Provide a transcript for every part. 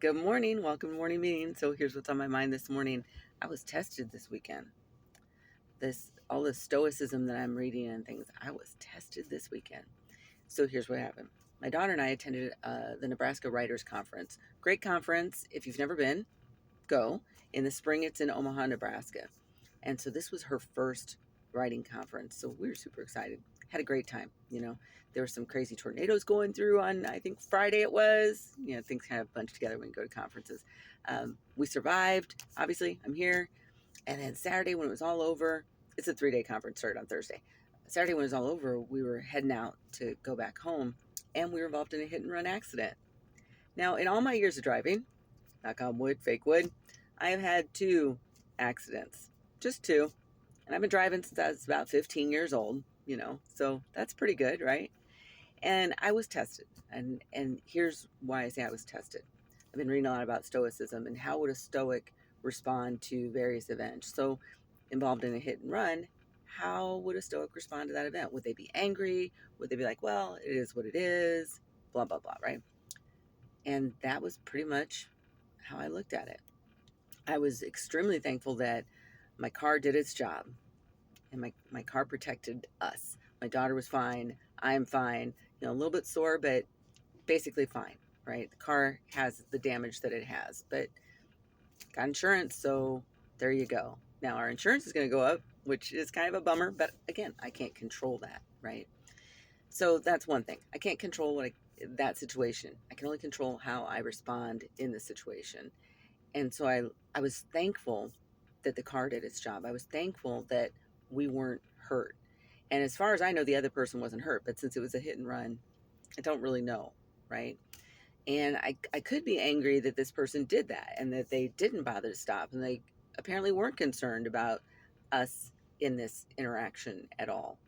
Good morning. Welcome to morning meeting. So here's what's on my mind this morning. I was tested this weekend. All the stoicism that I'm reading and things, I was tested this weekend. So here's what happened. My daughter and I attended the Nebraska Writers Conference. Great conference. If you've never been, go. In the spring, it's in Omaha, Nebraska. And so this was her first writing conference. So we were super excited. Had a great time. There were some crazy tornadoes going through on, I think, Friday it was. Things kind of bunch together when you go to conferences. We survived. Obviously, I'm here. And then Saturday, when it was all over, it's a 3-day conference, started on Thursday. Saturday, when it was all over, we were heading out to go back home, and we were involved in a hit and run accident. Now, in all my years of driving, knock on wood, fake wood, I have had 2 accidents, just 2. And I've been driving since I was about 15 years old, so that's pretty good, right? And I was tested. And here's why I say I was tested. I've been reading a lot about stoicism and how would a stoic respond to various events. So involved in a hit and run, how would a stoic respond to that event? Would they be angry? Would they be like, well, it is what it is, blah, blah, blah, right? And that was pretty much how I looked at it. I was extremely thankful that my car did its job, and my car protected us. My daughter was fine. I'm fine. A little bit sore, but basically fine, right? The car has the damage that it has, but got insurance, so there you go. Now our insurance is going to go up, which is kind of a bummer, but again, I can't control that, right? So that's one thing. I can't control that situation. I can only control how I respond in the situation. And so I was thankful that the car did its job. I was thankful that we weren't hurt. And as far as I know, the other person wasn't hurt. But since it was a hit and run, I don't really know, right? And I could be angry that this person did that and that they didn't bother to stop. And they apparently weren't concerned about us in this interaction at all.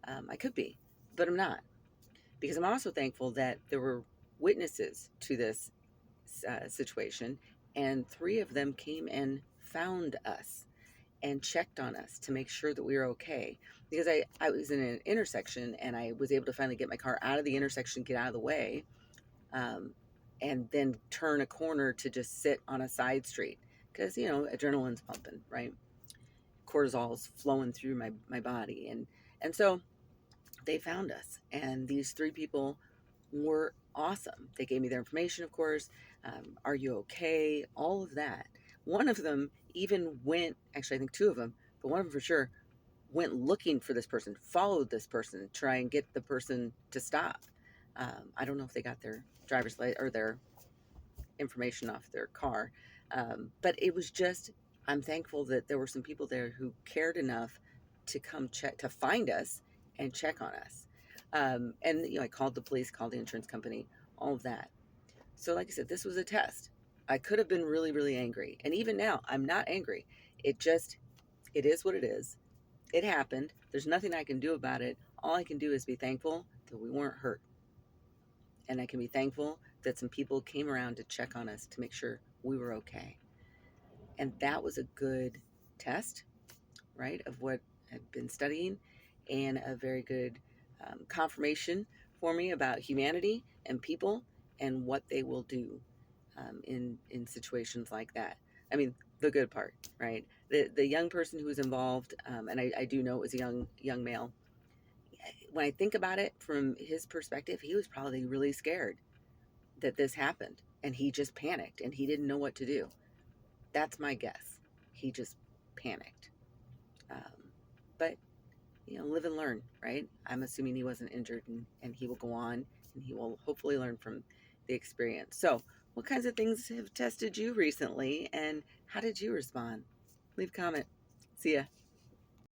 I could be, but I'm not. Because I'm also thankful that there were witnesses to this situation, and 3 of them came and found us and checked on us to make sure that we were okay. Because I was in an intersection, and I was able to finally get my car out of the intersection, get out of the way, and then turn a corner to just sit on a side street because, adrenaline's pumping, right? Cortisol's flowing through my body. And so they found us, and these 3 people were awesome. They gave me their information, of course. Are you okay? All of that. One of them even went, actually, I think 2 of them, but one of them for sure went looking for this person, followed this person, to try and get the person to stop. I don't know if they got their driver's license or their information off their car, but it was just, I'm thankful that there were some people there who cared enough to come check, to find us and check on us. And I called the police, called the insurance company, all of that. So like I said, this was a test. I could have been really, really angry. And even now, I'm not angry. It is what it is. It happened. There's nothing I can do about it. All I can do is be thankful that we weren't hurt. And I can be thankful that some people came around to check on us to make sure we were okay. And that was a good test, right, of what I've been studying, and a very good confirmation for me about humanity and people and what they will do in situations like that. I mean, the good part, right? The young person who was involved, and I do know it was a young male. When I think about it from his perspective, he was probably really scared that this happened, and he just panicked and he didn't know what to do. That's my guess. He just panicked. But live and learn, right? I'm assuming he wasn't injured, and he will go on, and he will hopefully learn from the experience. So, what kinds of things have tested you recently, and how did you respond? Leave a comment. See ya.